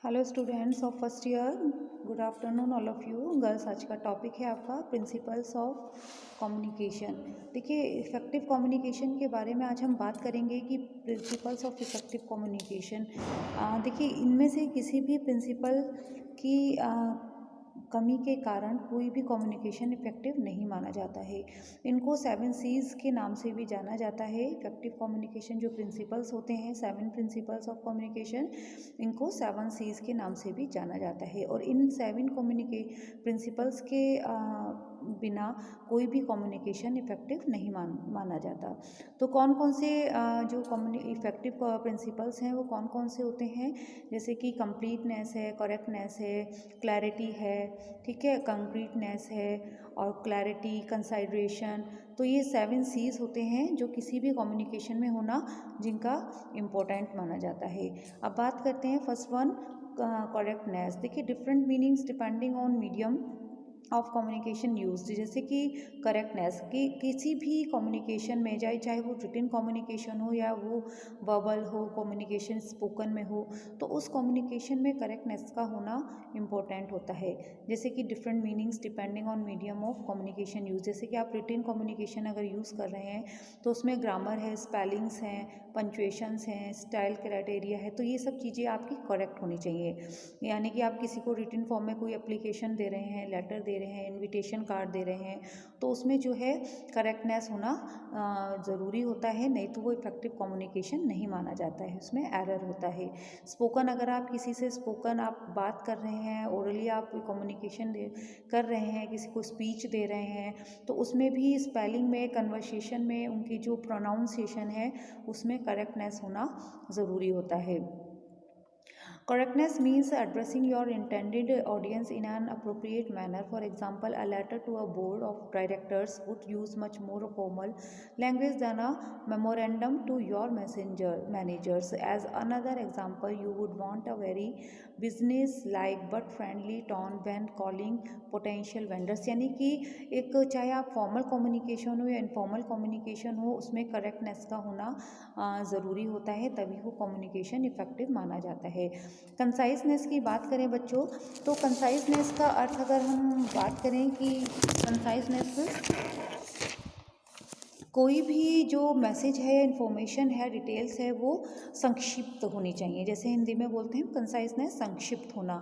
Hello students of first year, good afternoon all of you girls. आज का topic है आपका प्रिंसिपल्स ऑफ कम्युनिकेशन। देखिए, इफ़ेक्टिव कम्युनिकेशन के बारे में आज हम बात करेंगे कि प्रिंसिपल्स ऑफ इफ़ेक्टिव कम्युनिकेशन। देखिए, इनमें से किसी भी प्रिंसिपल की कमी के कारण कोई भी कम्युनिकेशन इफ़ेक्टिव नहीं माना जाता है। इनको 7 सीज़ के नाम से भी जाना जाता है। इफ़ेक्टिव कम्युनिकेशन जो प्रिंसिपल्स होते हैं, 7 प्रिंसिपल्स ऑफ कम्युनिकेशन, इनको 7 सीज़ के नाम से भी जाना जाता है। और इन 7 प्रिंसिपल्स के बिना कोई भी कम्युनिकेशन इफ़ेक्टिव नहीं माना जाता। तो कौन कौन से जो इफ़ेक्टिव प्रिंसिपल्स हैं वो कौन कौन से होते हैं, जैसे कि कंप्लीटनेस है, करेक्टनेस है, क्लैरिटी है, ठीक है, कंक्रीटनेस है और क्लैरिटी, कंसाइडरेशन। तो ये 7 सीज़ होते हैं जो किसी भी कम्युनिकेशन में होना जिनका इम्पोर्टेंट माना जाता है। अब बात करते हैं फर्स्ट वन, करेक्टनेस। देखिए, different meanings depending on medium of communication use. जैसे कि करेक्टनेस कि किसी भी कम्युनिकेशन में, चाहे वो रिटन कम्युनिकेशन हो या वो वर्बल हो, कम्युनिकेशन स्पोकन में हो, तो उस कम्युनिकेशन में करेक्टनेस का होना इम्पोर्टेंट होता है। जैसे कि different meanings depending on medium of communication use. जैसे कि आप रिटन कम्युनिकेशन अगर यूज़ कर रहे हैं तो उसमें ग्रामर है, स्पेलिंग्स हैं, पंचुएशंस हैं, स्टाइल क्राइटेरिया है, तो ये सब चीज़ें आपकी करेक्ट होनी चाहिए। यानी कि आप किसी को रिटन फॉर्म में कोई एप्लीकेशन दे रहे हैं, लेटर दे रहे हैं, इनविटेशन कार्ड दे रहे हैं, तो उसमें जो है करेक्टनेस होना ज़रूरी होता है, नहीं तो वो इफ़ेक्टिव कम्युनिकेशन नहीं माना जाता है, उसमें एरर होता है। स्पोकन, अगर आप किसी से स्पोकन आप बात कर रहे हैं, ओरली आप कम्युनिकेशन कर रहे हैं, किसी को स्पीच दे रहे हैं, तो उसमें भी स्पेलिंग में, कन्वर्सेशन में उनकी जो प्रोनाउंसिएशन है उसमें करेक्टनेस होना ज़रूरी होता है। Correctness means addressing your intended audience in an appropriate manner. For example, a letter to a board of directors would use much more formal language than a memorandum to your managers. As another example, you would want a very business-like but friendly tone when calling potential vendors. यानी कि एक, चाहे आप formal communication हो या informal communication हो, उसमें correctness का होना ज़रूरी होता है, तभी वो कम्युनिकेशन इफ़ेक्टिव माना जाता है। कंसाइजनेस की बात करें बच्चों, तो कंसाइजनेस का अर्थ अगर हम बात करें कि कंसाइजनेस कोई भी जो मैसेज है, इन्फॉर्मेशन है, डिटेल्स है, वो संक्षिप्त होनी चाहिए। जैसे हिंदी में बोलते हैं कंसाइजनेस, संक्षिप्त होना,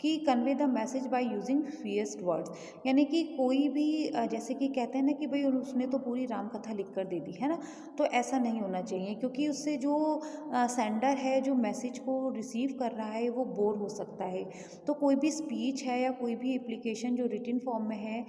कि convey the message by using fewest words. यानी कि कोई भी जैसे कि कहते हैं ना कि भाई उसने तो पूरी राम कथा लिख कर दे दी है ना, तो ऐसा नहीं होना चाहिए, क्योंकि उससे जो सेंडर है, जो मैसेज को रिसीव कर रहा है, वो बोर हो सकता है। तो कोई भी स्पीच है या कोई भी एप्लीकेशन जो रिटन फॉर्म में है,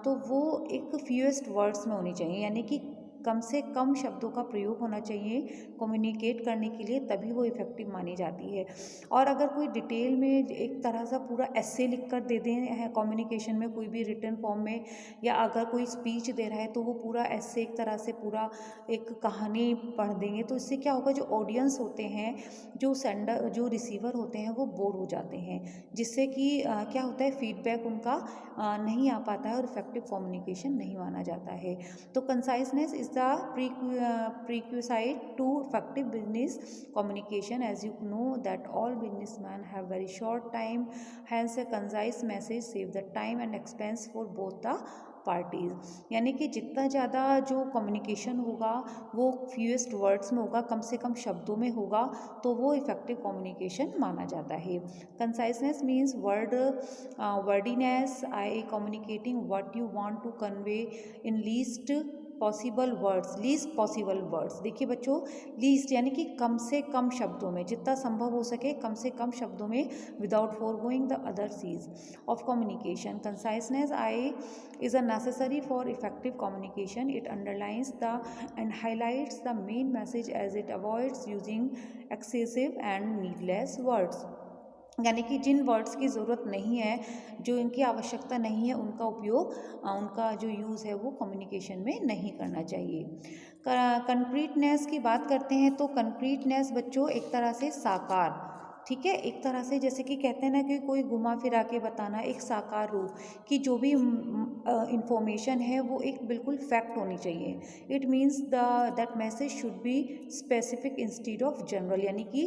तो वो एक फ्यूएस्ट वर्ड्स में होनी चाहिए, यानी कि कम से कम शब्दों का प्रयोग होना चाहिए कम्युनिकेट करने के लिए, तभी वो इफ़ेक्टिव मानी जाती है। और अगर कोई डिटेल में एक तरह से पूरा ऐसे लिख कर दे दें है कम्युनिकेशन में, कोई भी रिटन फॉर्म में, या अगर कोई स्पीच दे रहा है तो वो पूरा ऐसे एक तरह से पूरा एक कहानी पढ़ देंगे, तो इससे क्या होगा, जो ऑडियंस होते हैं, जो सेंडर, जो रिसीवर होते हैं, वो बोर हो जाते हैं, जिससे कि क्या होता है, फीडबैक उनका नहीं आ पाता है और इफेक्टिव कम्युनिकेशन नहीं माना जाता है। तो conciseness is the prerequisite to effective business communication. As you know that all businessman have very short time, hence a concise message save the time and expense for both the parties. यानी कि जितना ज़्यादा जो communication होगा वो fewest words में होगा, कम से कम शब्दों में होगा, तो वो इफेक्टिव कम्युनिकेशन माना जाता है। Conciseness means wordiness, I communicating what you want to convey in least possible words. देखिए बच्चों, लीस्ट यानी कि कम से कम शब्दों में, जितना संभव हो सके कम से कम शब्दों में, without forgoing the other Cs of communication. Conciseness I is a necessary for effective communication. It underlines the and highlights the main message as it avoids using excessive and needless words. यानी कि जिन words की ज़रूरत नहीं है, जो इनकी आवश्यकता नहीं है, उनका उपयोग, उनका जो यूज़ है वो कम्युनिकेशन में नहीं करना चाहिए। कंक्रीटनेस की बात करते हैं, तो कंक्रीटनेस बच्चों एक तरह से साकार, ठीक है। एक तरह से जैसे कि कहते हैं ना कि कोई घुमा फिरा के बताना, एक साकार रूप कि जो भी इंफॉर्मेशन है वो एक बिल्कुल फैक्ट होनी चाहिए। It means the that message should be specific instead of general, यानी कि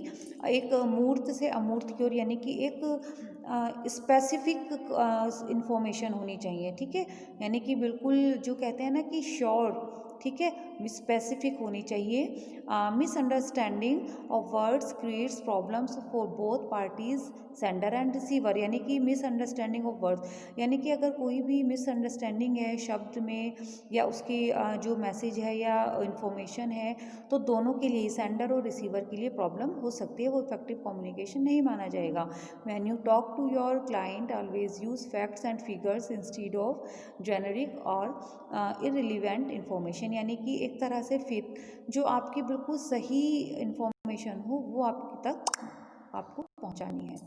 एक मूर्त से अमूर्त की ओर, यानी कि एक स्पेसिफिक इंफॉर्मेशन होनी चाहिए। ठीक है, यानी कि बिल्कुल जो कहते हैं ना कि श्योर, ठीक है, स्पेसिफिक होनी चाहिए। Misunderstanding of words creates problems for both parties, sender and receiver, यानी कि मिसअंडरस्टैंडिंग ऑफ वर्ड्स, यानी कि अगर कोई भी मिसअंडरस्टैंडिंग है शब्द में या उसकी जो मैसेज है या इंफॉर्मेशन है, तो दोनों के लिए, सेंडर और रिसीवर के लिए प्रॉब्लम हो सकती है, वो इफेक्टिव कम्युनिकेशन नहीं माना जाएगा। When you talk to your client always use facts and figures instead of generic और इररिलेवेंट इंफॉर्मेशन, यानी कि एक तरह से फिर जो आपकी बिल्कुल सही इंफॉर्मेशन हो वो आपके तक आपको पहुंचानी है।